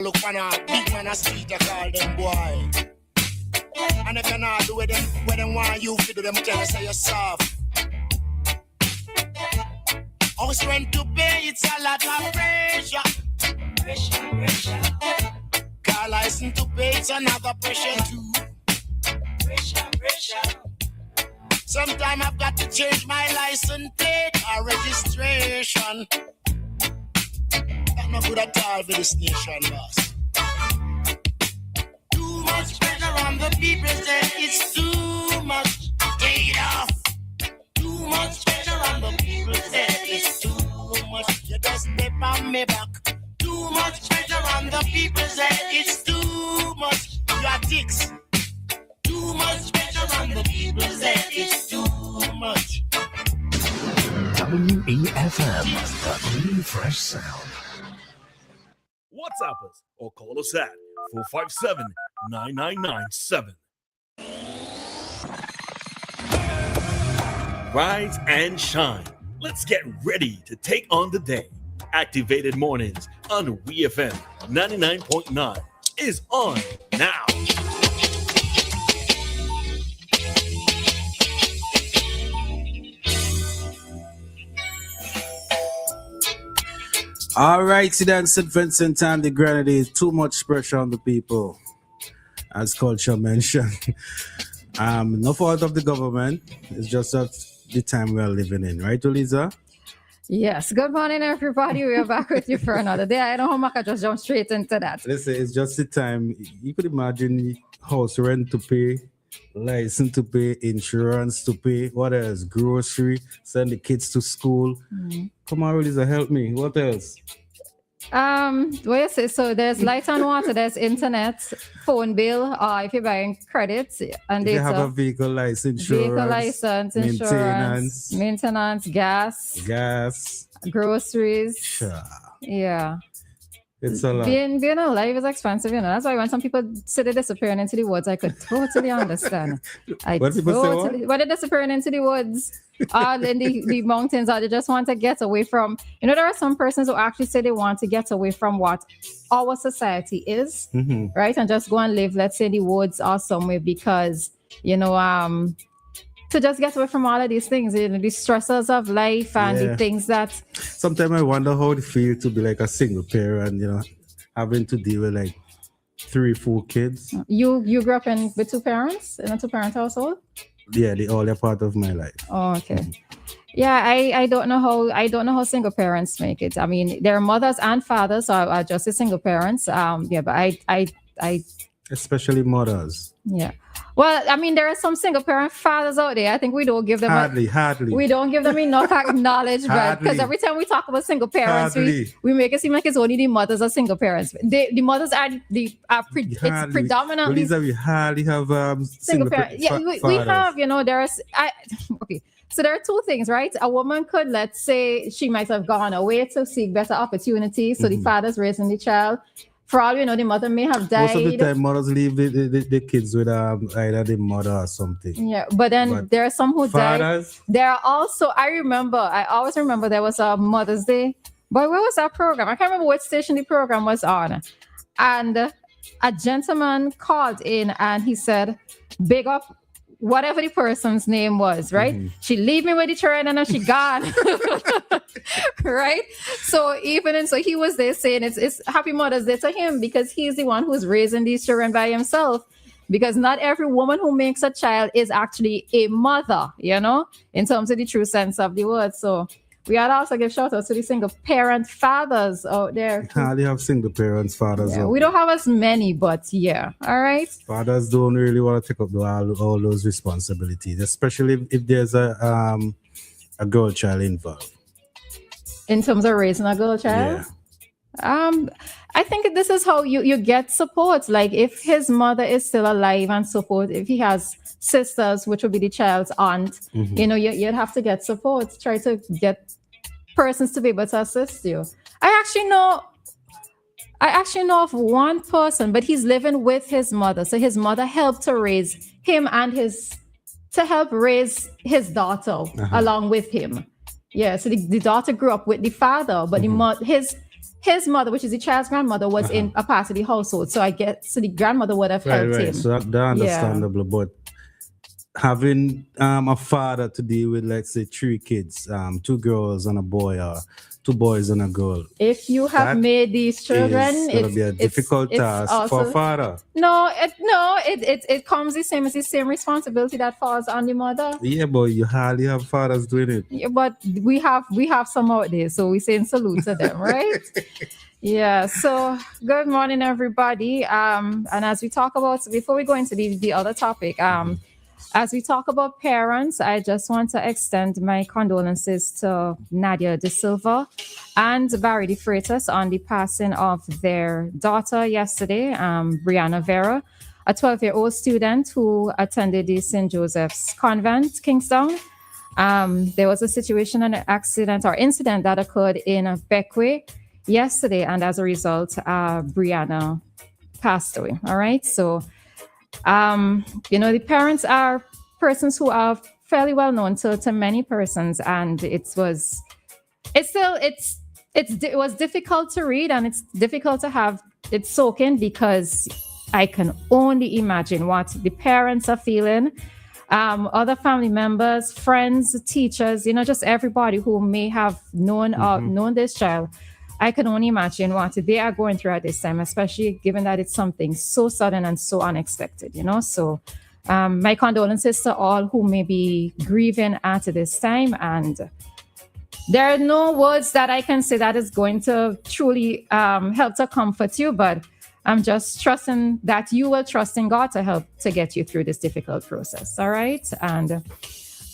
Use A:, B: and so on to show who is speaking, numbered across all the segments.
A: Look for a big man a street, I call them boy. And if you not do with them, when they want you to do them, tell us say you're soft. House rent to pay, it's a lot of pressure. Pressure. Car license to pay, it's another pressure too. Pressure. Sometime I've got to change my license plate or registration. That's not good at all for this nation, boss. Too much pressure on the people, say it's too much. Take it off. Too much pressure on the people, say it's too much. You just step on me back. Too much pressure on the people, say it's too much. You are dicks. Too much pressure on the people, say it's too much.
B: WEFM, the new fresh sound.
C: WhatsApp us or call us at 457-9997. Rise and shine. Let's get ready to take on the day. Activated Mornings on WEFM 99.9 is on now.
D: All right, then St. Vincent and the Grenadines, too much pressure on the people, as culture mentioned. No fault of the government. It's just that the time we are living in, right, Roleza?
E: Yes. Good morning, everybody. We are back with you for another day. I know how Maka just jumped straight into that.
D: Listen, it's just the time. You could imagine house rent to pay, license to pay, insurance to pay, what else? Grocery, send the kids to school. Come on, Roleza, help me. What else?
E: What you say? So there's light and water, there's internet, phone bill, if you're buying credits and
D: If you
E: data.
D: have a vehicle license,
E: Insurance, maintenance, gas, groceries.
D: Sure.
E: Yeah.
D: It's a lot.
E: Being alive is expensive, That's why when some people say they're disappearing into the woods, I could totally understand.
D: What people say what?
E: When they're disappearing into the woods, in the mountains, or they just want to get away from, there are some persons who actually say they want to get away from what our society is, right? And just go and live, let's say, the woods or somewhere because, to just get away from all of these things, the stresses of life and the things that...
D: Sometimes I wonder how it feels to be like a single parent, having to deal with like 3-4 kids.
E: You grew up with two parents in a 2-parent household?
D: Yeah, they all are part of my life.
E: Oh, okay. Yeah, I don't know how single parents make it. I mean, there are mothers and fathers, so I just say single parents. But I
D: especially mothers.
E: Yeah. Well, I mean, there are some single parent fathers out there. I think we don't give them
D: hardly.
E: We don't give them enough acknowledgement because every time we talk about single parents, we make it seem like it's only the mothers are single parents. The mothers are it's predominantly.
D: Well, we hardly have single parents.
E: Yeah, we have. Okay. So there are two things, right? A woman could, let's say, she might have gone away to seek better opportunities. So the father's raising the child. For all you know, the mother may have died.
D: Most of the time, mothers leave the kids with either the mother or something.
E: Yeah, but there are some who
D: fathers,
E: died. There are also, I always remember there was a Mother's Day. But where was that program? I can't remember what station the program was on. And a gentleman called in and he said, big up whatever the person's name was, right? She leave me with the children and now she gone. Right? So he was there saying it's Happy Mother's Day to him because he's the one who's raising these children by himself. Because not every woman who makes a child is actually a mother, in terms of the true sense of the word. So we had also give shout out to the single parent fathers out there.
D: Hardly have single parents, fathers.
E: Yeah, we don't have as many, but yeah. All right.
D: Fathers don't really want to take up all those responsibilities, especially if there's a girl child involved.
E: In terms of raising a girl child? Yeah. I think this is how you get support. Like if his mother is still alive and support, if he has sisters, which would be the child's aunt, you'd have to get support. Try to get persons to be able to assist you. I actually know of one person, but he's living with his mother. So his mother helped to raise him and help raise his daughter along with him. Yeah, so the daughter grew up with the father, but his mother, which is the child's grandmother, was in a part of the household. So I guess the grandmother would have helped him.
D: So that's understandable. But having a father to deal with, let's say, 3 kids, 2 girls and a boy, or 2 boys and a girl.
E: If you have made these children,
D: it's going to be a difficult task for a father.
E: It comes the same responsibility that falls on the mother.
D: Yeah, but you hardly have fathers doing it.
E: Yeah, but we have some out there, so we saying salute to them, right? Yeah. So good morning, everybody. And as we talk about, before we go into the other topic, as we talk about parents, I just want to extend my condolences to Nadia De Silva and Barry De Freitas on the passing of their daughter yesterday, Brianna Vera, a 12-year-old student who attended the St. Joseph's Convent, Kingston. There was a situation, an accident or incident that occurred in Beckway yesterday, and as a result, Brianna passed away. All right, so the parents are persons who are fairly well known to many persons, and it was difficult to read, and it's difficult to have it soak in, because I can only imagine what the parents are feeling, other family members, friends, teachers, just everybody who may have known this child. I can only imagine what they are going through at this time, especially given that it's something so sudden and so unexpected, So my condolences to all who may be grieving at this time. And there are no words that I can say that is going to truly help to comfort you, but I'm just trusting that you will trust in God to help to get you through this difficult process. All right. And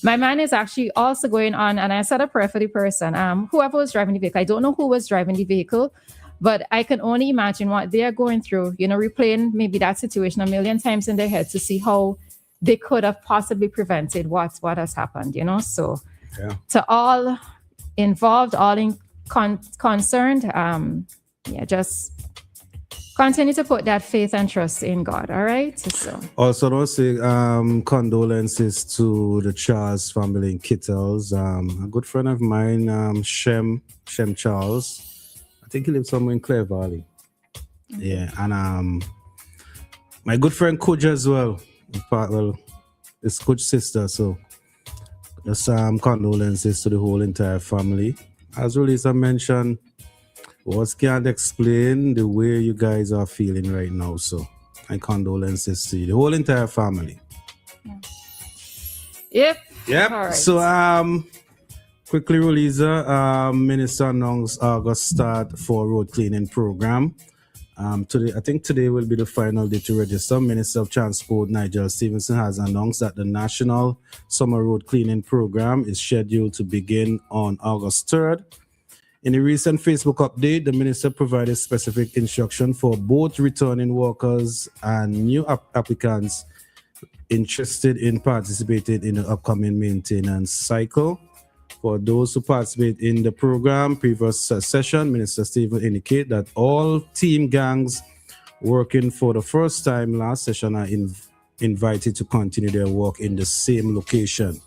E: my mind is actually also going on, and I said a prayer for the person, whoever was driving the vehicle. I don't know who was driving the vehicle, but I can only imagine what they are going through, replaying maybe that situation a million times in their head to see how they could have possibly prevented what has happened, So to all involved, all concerned, just continue to put that faith and trust in God, all right? So.
D: Also, don't say condolences to the Charles family in Kittles. A good friend of mine, Shem Charles, I think he lives somewhere in Clare Valley. Mm-hmm. Yeah, and my good friend Kuj as well. In fact, it's Kuj's sister, so just condolences to the whole entire family. As Roleza mentioned, words can't explain the way you guys are feeling right now. So my condolences to you, the whole entire family.
E: Yep.
D: All
E: right.
D: So quickly, Roleza, Minister announced August start for road cleaning program. Today will be the final day to register. Minister of Transport Nigel Stevenson has announced that the National Summer Road Cleaning Program is scheduled to begin on August 3rd. In a recent Facebook update, the minister provided specific instruction for both returning workers and new applicants interested in participating in the upcoming maintenance cycle. For those who participate in the program, previous session, Minister Stephen indicated that all team gangs working for the first time last session are invited to continue their work in the same location.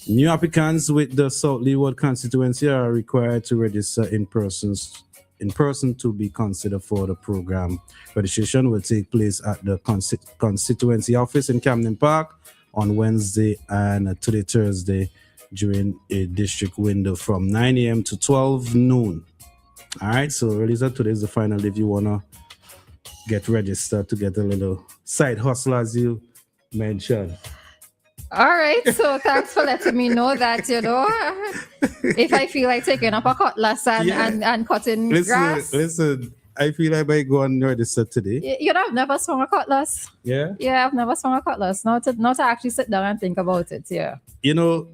D: New applicants with the South Leeward constituency are required to register in person to be considered for the program. Registration will take place at the constituency office in Camden Park on Wednesday and today Thursday during a district window from 9 a.m. to 12 noon. All right, so Roleza, today is the final day if you want to get registered to get a little side hustle, as you mentioned.
E: All right, so thanks for letting me know that, if I feel like taking up a cutlass and cutting grass.
D: Listen, I feel like I go and register today.
E: I've never swung a cutlass.
D: Yeah?
E: Yeah, I've never swung a cutlass. Not to actually sit down and think about it, yeah.
D: You know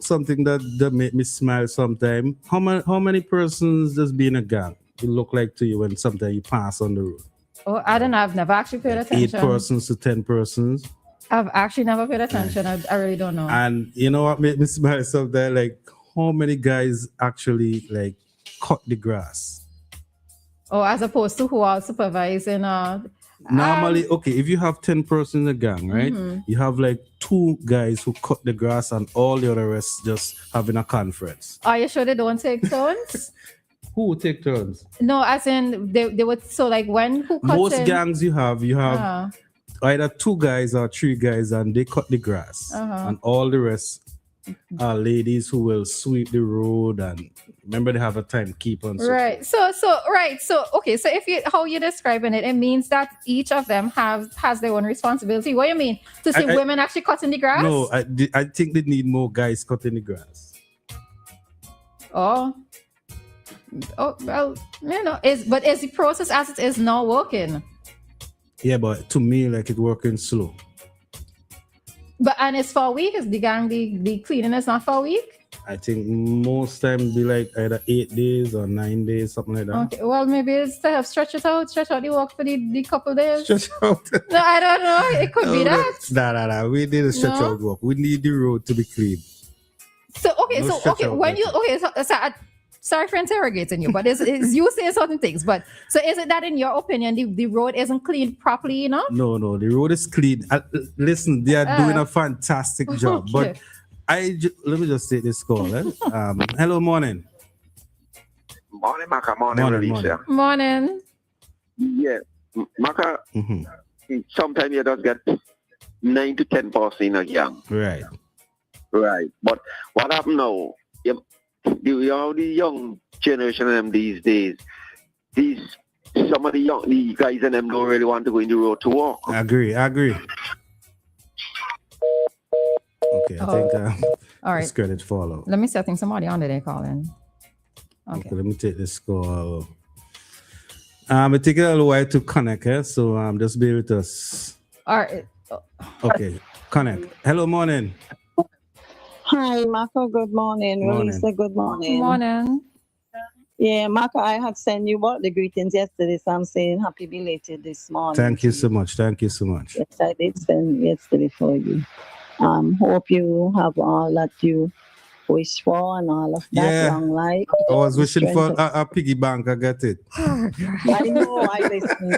D: something that make me smile sometimes? How many persons does being a gang it look like to you when sometimes you pass on the road?
E: Oh, I don't know. I've never actually paid attention.
D: 8 persons to 10 persons.
E: I've actually never paid attention. I really don't know.
D: And you know what made me smile sometimes? Like, how many guys actually like cut the grass?
E: Oh, as opposed to who are supervising?
D: Normally, okay, if you have 10 persons in a gang, right? Mm-hmm. You have like 2 guys who cut the grass and all the other rest just having a conference.
E: Are you sure they don't take turns?
D: Who would take turns?
E: No, as in they would. So like when who cuts
D: Most
E: in?
D: gangs you have
E: Uh,
D: either 2 guys or 3 guys, and they cut the grass, and all the rest are ladies who will sweep the road, and remember they have a timekeeper and so
E: right.
D: forth.
E: So okay. So if you how you're describing it, it means that each of them has their own responsibility. What do you mean? To see women actually cutting the grass?
D: No, I think they need more guys cutting the grass.
E: Oh well, is the process as it is now working?
D: Yeah, but to me, like, it working slow.
E: But and it's for a week. Is the gang the cleaning is not for a week?
D: I think most time be like either 8 days or 9 days, something like that.
E: Okay, well maybe it's to have stretch out the work for the couple days.
D: Stretch out.
E: No, I don't know. It could be that.
D: Nah. We need to stretch out work. We need the road to be clean.
E: So when you sorry for interrogating you, but is you saying certain things. But so is it that in your opinion the road isn't cleaned properly enough?
D: No, the road is clean. Listen, they are doing a fantastic job.
E: Okay.
D: But let me just take this call. Hello, morning.
F: Morning, Maka. Morning, Roleza.
E: Morning.
F: Yeah, Maka. Sometimes you just get 9 to 10% in a gang. Right. But what happened now? The young generation of them these days, some of the guys and them don't really want to go in the road to walk.
D: I agree. Okay, I think
E: all right.
D: this credit follow.
E: Let me see. I think somebody on there calling. Okay.
D: Let me take this call. It takes a little while to connect, so just be with us.
E: All right.
D: Okay, connect. Hello, morning.
G: Hi, Maka. Good morning. Roleza, good morning.
E: Morning.
G: Yeah, Maka, I had sent you all the greetings yesterday, so I'm saying happy belated this morning.
D: Thank you so much.
G: Yes, I did send yesterday for you. Hope you have all that you wish for and all of that long life.
D: I was wishing for a piggy bank. I got it.
G: I know, I listen.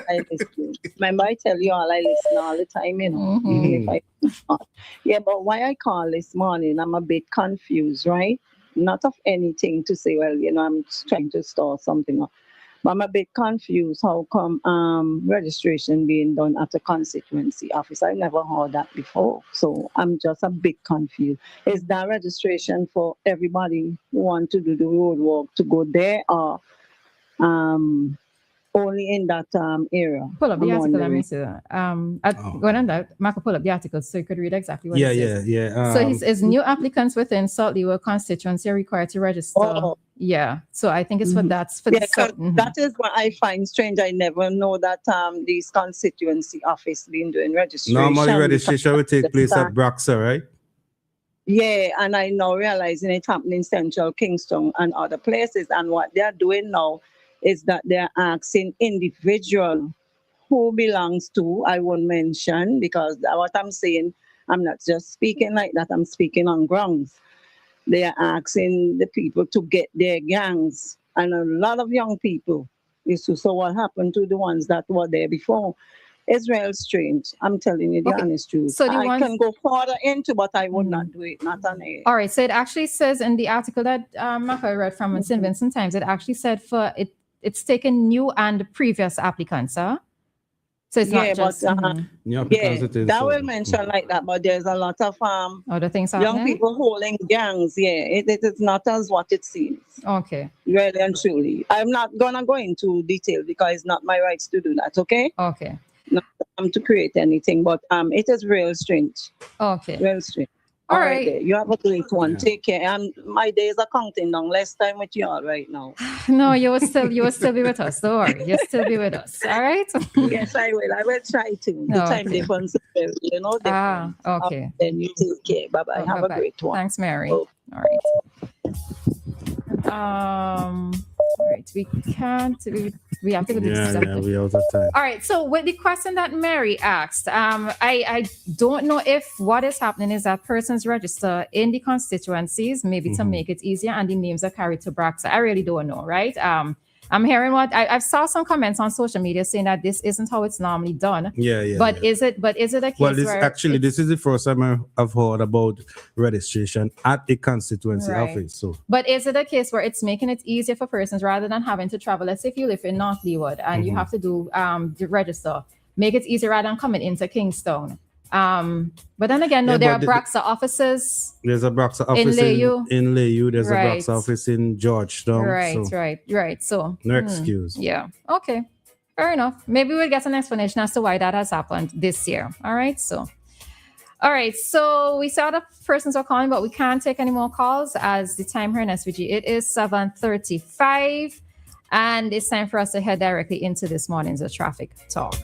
G: Remember, I tell you all, I listen all the time, even if yeah, but why I call this morning, I'm a bit confused, right? Not of anything to say, well, I'm trying to store something up. But I'm a bit confused. How come registration being done at a constituency office? I never heard that before. So I'm just a bit confused. Is that registration for everybody who want to do the road work to go there, or only in that area?
E: Pull up the article. Let me see that. Going on that, Maka, pull up the article so you could read exactly what it says.
D: Yeah.
E: So he says new applicants within Salt Lake constituency are required to register. Yeah. So I think it's for that's for
G: that is what I find strange. I never know that these constituency office been doing registration.
D: Normally registration will take place at Braxa, right?
G: Yeah, and I now realizing it happening in Central Kingston and other places. And what they are doing now is that they're asking individual who belongs to, I won't mention, because what I'm saying, I'm not just speaking like that, I'm speaking on grounds. They are asking the people to get their gangs, and a lot of young people. So what happened to the ones that were there before? It's real strange. I'm telling you the honest truth. So I can go further into, but I would not do it. Not on air.
E: All right. So it actually says in the article that Maka read from St. Vincent Times, it actually said for it. It's taken new and previous applicants, huh? So it's not just
D: new applicants.
G: That will mention like that, but there's a lot of
E: other things
G: young people holding gangs. Yeah, it is not as what it seems.
E: Okay.
G: Really and truly. I'm not gonna go into detail because it's not my rights to do that, okay?
E: Okay.
G: Not to create anything, but it is real strange.
E: Okay.
G: Real strange.
E: All right.
G: There. You have a great one. Yeah. Take care. My days are counting down. Less time with you all right now.
E: No, you will still be with us. Don't worry. You'll still be with us. All right.
G: Yes, I will. I will try to. The time difference,
E: okay.
G: Then you take care. Bye bye. Have a great one.
E: Thanks, Mary. All right. All right. We have to go to the
D: we out of time.
E: All right. So with the question that Mary asked, I don't know if what is happening is that persons register in the constituencies, maybe to make it easier, and the names are carried to Braxa. I really don't know, right? I'm hearing what I saw some comments on social media saying that this isn't how it's normally done. But is it a case
D: this is the first time I've heard about registration at a constituency office. So,
E: but is it a case where it's making it easier for persons rather than having to travel? Let's say if you live in North Leeward and you have to do the register, make it easier rather than coming into Kingstown. But then again, there are Braxa offices.
D: There's a Braxa office in Layou. There's a Braxa office in Georgetown.
E: Right. So
D: no excuse.
E: Yeah. Okay. Fair enough. Maybe we'll get an explanation as to why that has happened this year. All right. So we saw the persons are calling, but we can't take any more calls as the time here in SVG. It is 7:35, and it's time for us to head directly into this morning's traffic talk.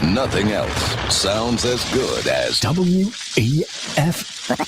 B: Nothing else sounds as good as WEFM.